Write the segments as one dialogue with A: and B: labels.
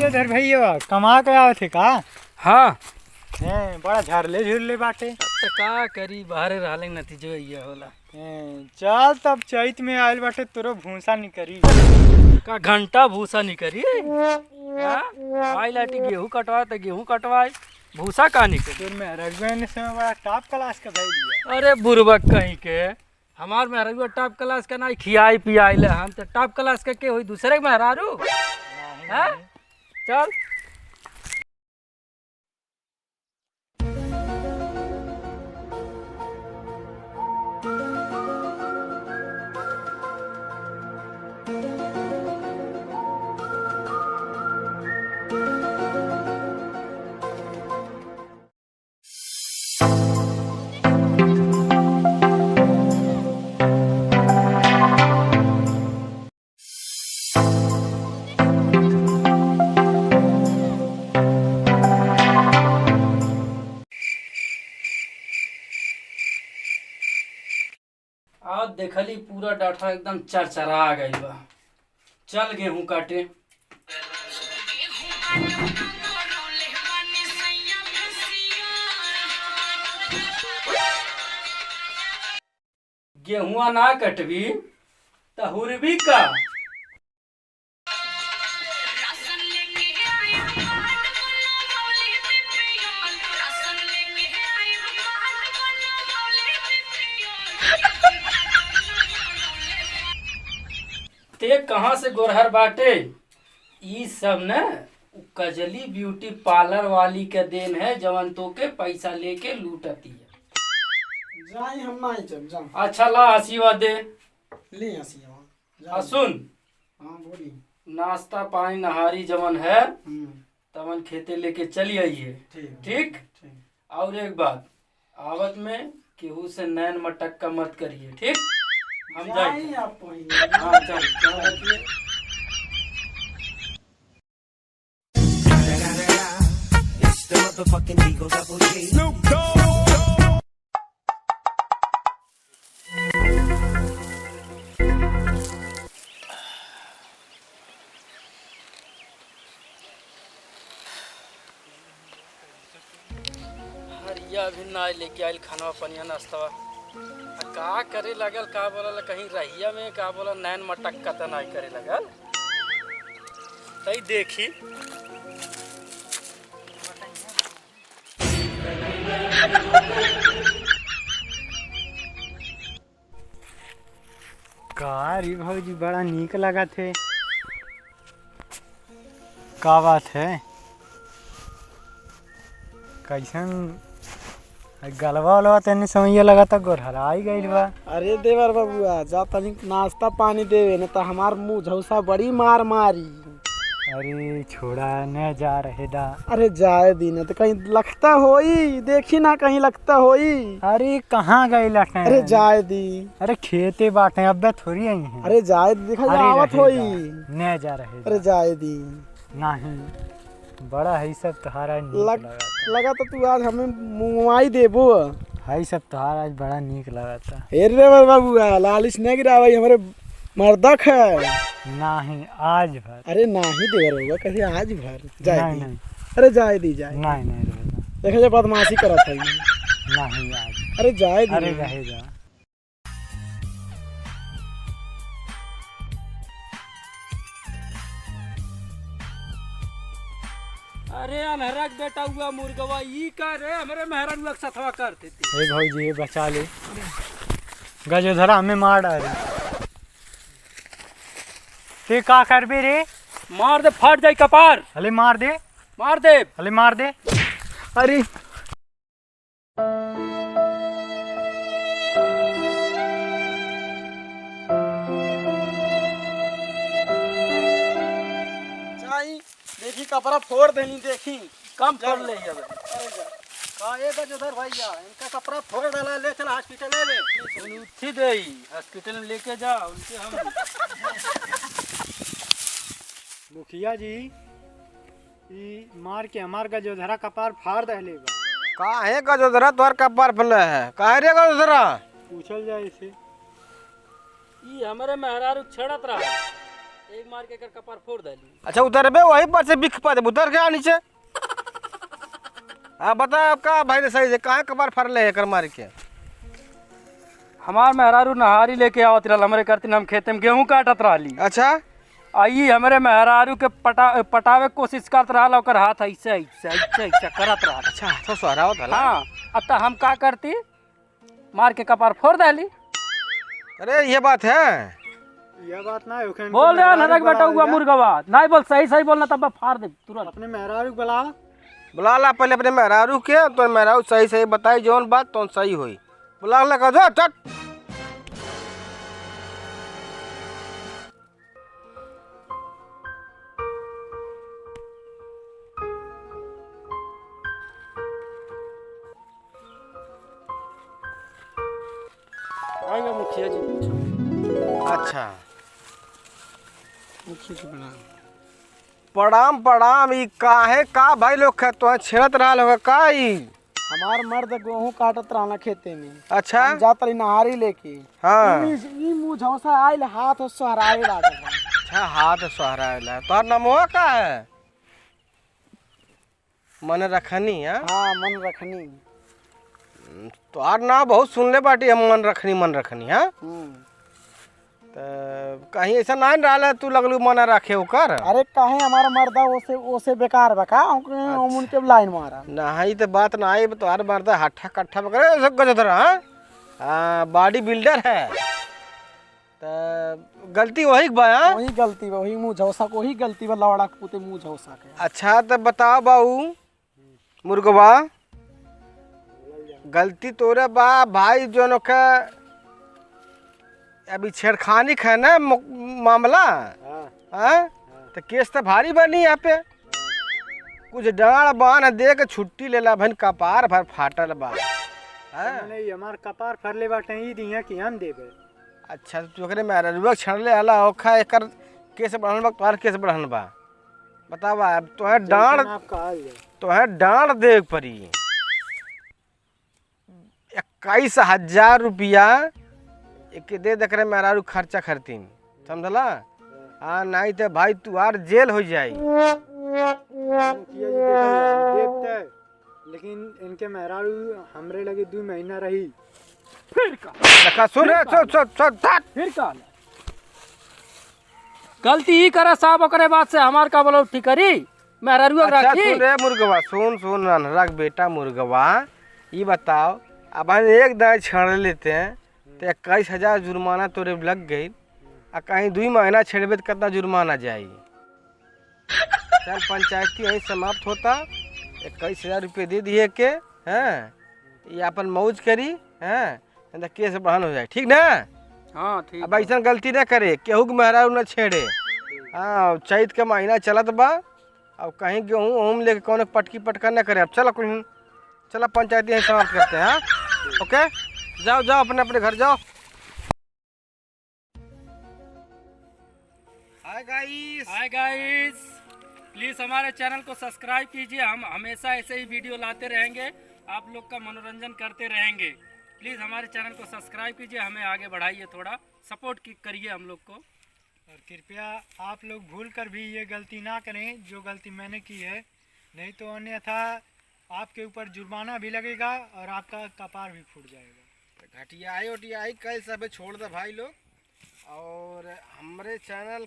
A: गजोधर भैया कमा के आवे थे का?
B: हाँ
A: बड़ा झरले झुरले बाटे।
B: तो का करी बाहर रहले नतीजो ये होला।
A: चल तब चैत में आयल बाटे तोरो भूसा निकरी।
B: का घंटा भूसा निकरी आई लाठी गेहूं कटवाए तो गेहूं कटवाए भूसा का निकरी।
A: तोर में रघुआ ने समय बड़ा टॉप क्लास का भाई दिया।
B: अरे बुरबक कहीं के हमार मेहरारू टॉप क्लास का नहीं खियाई पियाई ले हम तो टॉप क्लास के होई दूसरे के मेहरारू। हाँ? चल आज देखली पूरा डाठा एकदम चरचरा गई बा। चल गेहूं काटे। गेहुआ ना कटबी तो हुरबी का। ते कहाँ से गोरहर बाटे? ई सब न कजली ब्यूटी पार्लर वाली के देन है जवन तो के पैसा लेके लूटती है।
C: जाई हम नहीं जब जा।
B: अच्छा ला हसीवा दे
C: ले हसीवा।
B: सुन
C: हाँ बोली।
B: नाश्ता पानी नहारी जवन है तवन खेते लेके चली आइए। ठीक। और एक बात आवत में केहू से नैन मटक्का मत करिए। ठीक हम जाए
C: आप
B: हाँ चल हरिया भी ना लेके आयल खाना पनिया नाश्ता का करे लगल। का बोला कहीं रहिया में का बोला नैन मटक्का तो नहीं करे लगल। तई देखी
A: का रे भौजी बड़ा नीक लगा थे। का बात है? कैसन गलवा वलवा तेने समझिए लगा था गोरहरा ही गई बा।
C: अरे देवर बबुआ जा तनी नाश्ता पानी देवे न तो हमार मुंह झौसा बड़ी मार मारी।
A: अरे छोड़ा न जा रहे दा।
C: अरे जाए दी न तो कहीं लगता होई देखी ना कहीं लगता होई।
A: अरे कहाँ गए लटे?
C: अरे जाए दी।
A: अरे खेते बाटे अब थोड़ी आई हैं।
C: अरे जाए दी देखा
A: अरे
C: आवत होई।
A: न जा रहे
C: अरे जाए दी।
A: नहीं बड़ा है सब तुम्हारा नीक
C: लगा तो तू आज हमें मुंगवाई देबो
A: है सब तुम्हारा आज बड़ा नीक लगा था।
C: अरे बबुआ लालिश नहीं गिरावाई हमारे मर्दक है।
A: नहीं आज भर।
C: अरे नहीं देवर बबुआ कहीं आज भर जाए
A: नहीं
C: दी।
A: नहीं
C: अरे जाए दी जाए।
A: नहीं नहीं रहेगा।
C: देखा जाए बदमाशी करत है।
A: नहीं आज।
C: अरे जाए दी।
A: अरे रहेगा।
B: अरे अनहरा के बेटा हुआ मुर्गवा ई कर हमारे मेहरारू के सथवा करते थे।
A: ए भौजी ये बचा ले गजोधरा हमें मार डाले। ते का करबे रे?
B: मार दे फट जाए कपार।
A: अले मार दे
B: मार दे।
A: अले मार दे। अरे
C: देखी कपड़ा फोड़ देनी देखी
B: कम फोड़ ले जावे।
C: का ये गजोधर भैया इनका कपड़ा फोड़ डाला ले चल हॉस्पिटल में।
B: उठी दे हॉस्पिटल में लेके जा उनके हम।
A: मुखिया जी ई मार के हमार गजोधरा कपार फाड़ दहले बा।
D: का है गजोधरा तोर कपार फले है का रे गजोधरा?
A: पूछल जाए इसे।
B: ई हमारे मेहरारू छड़त रहा एक मार के कर कपार फोड़ डाली।
D: अच्छा उतर बे वहीं पर से बिख पा दे उतर के आ नीचे। हाँ बता का भाई ने सही से कहाँ कपार फर ले कर मार के।
B: हमार मेहरारू नहारी लेके आवत रहल हमरे करती हम खेते में गेहूं काटत रहली।
D: अच्छा
B: आई हमरे मेहरारू के पटावे के कोशिश करत रहल ओकर हाथ ऐसे ऐसे ऐसे ऐसे करत रहल।
D: अच्छा तो सोहरा होता है।
B: हाँ अब हम का करती मार के कपार फोड़ डाली।
D: अरे ये बात है।
A: यह बात ना है
B: बोल रहे नरक बेटा हुआ मुर्गवा नहीं बोल सही सही बोलना तब फाड़ दे तुरंत।
A: अपने मेहरारू बुला
D: बुला ला पहले अपने मेहरारू के तो मेहरारू सही सही बताई जौन बात तो सही हुई। बुला ला का चट।
B: आएगा मुखिया जी पूछो।
D: अच्छा
C: मुखिया जी बना
D: प्रणाम प्रणाम। ई काहे का भाई लोग तो छेड़त रहा होगा का ई।
C: हमार मर्द गेहूं काटत रहना खेते में।
D: अच्छा
C: हम जात रही नहारी लेके।
D: हाँ
C: ई मुंह झौसा आइल हाथ सोहराए लागल।
D: अच्छा हाथ सोहरा तोहर नामवा का है। मन रखनी है।
C: हाँ मन रखनी।
D: तोहर नाम बहुत सुनले बाटी हम मन रखनी है। तो कहीं ऐसा नहीं रहा तू लगलू मन रखे ओकर।
C: अरे काहे हमारा मर्दा ओसे ओसे बेकार बका उनके लाइन मारा
D: नहीं तो बात ना आई तोहर मर्दा हट्ठा कट्ठा पकड़े गजरा। हाँ बॉडी बिल्डर है तो गलती वही बा।
C: वही गलती बा वही मुंह झौसा को ही गलती बा लौड़ा के पुते मुंह झौसा के।
D: अच्छा तो बताओ बाबू मुर्गवा गलती तोरे बा भाई जो का अभी छेड़खानी है ना मामला। हाँ तो केस तो भारी बनी यहाँ पे। कुछ डांड बान दे के छुट्टी लेला भन कपार भर फाटल बा।
A: नहीं हमार कपार फरले बाटे ई दिया कि हम देबे।
D: अच्छा तो तोकरे मेहरारूआ छड़ले हला ओखा एकर केस बढ़ल बा तोहर केस बढ़ल बा। बतावा अब तोहे डांड
A: आप कहल जाए
D: तोहे डांड दे पड़ी 21,000 रुपया एक दे देख रहे मेहरारू खर्चा करतीन समझला। हाँ नहीं तो भाई तू आर जेल हो जाई।
A: मुखिया जी देखते लेकिन इनके मेहरारू हमरे लगे 2 महीना रही।
B: फिर का
D: देखा सुन रे
B: फिर का गलती ही करे साहब ओकरे बाद से हमार का बोलो ठीक करी मेहरारू
D: अच्छा
B: रखी।
D: सुन रे मुर्गवा सुन रख बेटा मुर्गवा ये बताओ अब हम एक दाएँ छड़ लेते हैं तो 21,000 जुर्माना तोरे लग गई आ कहीं 2 महीना छेड़बे तो कितना जुर्माना जाई। चल पंचायती यहीं समाप्त होता 21,000 रुपये दे दिए के। हैं ये अपन मौज करी हैं तो केस बढ़ान हो जाए ठीक ना।
B: हाँ ठीक
D: अब ऐसा गलती ना करे केहू के मेहरारू न छेड़े। हाँ चैत के महीना चलत बा अब कहीं गेहूँ ओम लेके कौन पटकी पटका न करे। अब चलो कहीं चलो पंचायती यहीं समाप्त करते हैं। हाँ ओके जाओ जाओ अपने अपने घर जाओ।
B: हाय गाइस प्लीज़ हमारे चैनल को सब्सक्राइब कीजिए। हम हमेशा ऐसे ही वीडियो लाते रहेंगे आप लोग का मनोरंजन करते रहेंगे। प्लीज़ हमारे चैनल को सब्सक्राइब कीजिए हमें आगे बढ़ाइए थोड़ा सपोर्ट करिए हम लोग को।
A: और कृपया आप लोग भूल कर भी ये गलती ना करें जो गलती मैंने की है नहीं तो अन्यथा आपके ऊपर जुर्माना भी लगेगा और आपका कपार भी फूट जाएगा।
D: घटियाई उटियाई कल सब छोड़ दे भाई लोग। और हमारे चैनल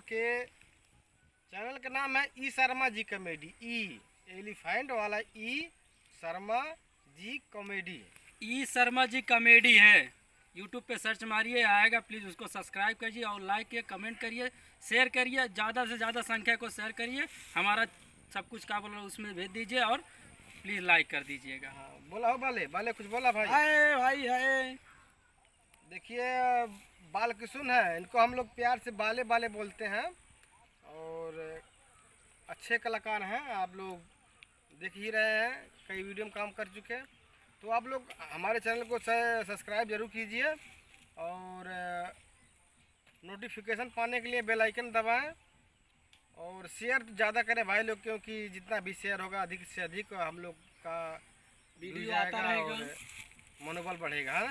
D: का नाम है ई शर्मा जी कॉमेडी। ई एलिफेंट वाला ई शर्मा जी कॉमेडी।
B: ई शर्मा जी कॉमेडी है यूट्यूब पे सर्च मारिए आएगा। प्लीज़ उसको सब्सक्राइब करिए और लाइक किए कमेंट करिए शेयर करिए ज़्यादा से ज़्यादा संख्या को शेयर करिए। हमारा सब कुछ का बोला उसमें भेज दीजिए और प्लीज़ लाइक कर दीजिएगा।
D: बोला हो बाले कुछ बोला भाई।
C: हाय भाई हाय
D: देखिए बाल किशुन है इनको हम लोग प्यार से बाले बाले बोलते हैं और अच्छे कलाकार हैं। आप लोग देख ही रहे हैं कई वीडियो में काम कर चुके हैं तो आप लोग हमारे चैनल को सब्सक्राइब जरूर कीजिए और नोटिफिकेशन पाने के लिए बेल आइकन दबाएं और शेयर ज़्यादा करें भाई लोग क्योंकि जितना भी शेयर होगा अधिक से अधिक हम लोग का वीडियो आता रहेगा और मनोबल बढ़ेगा।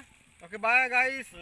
D: Okay bye guys.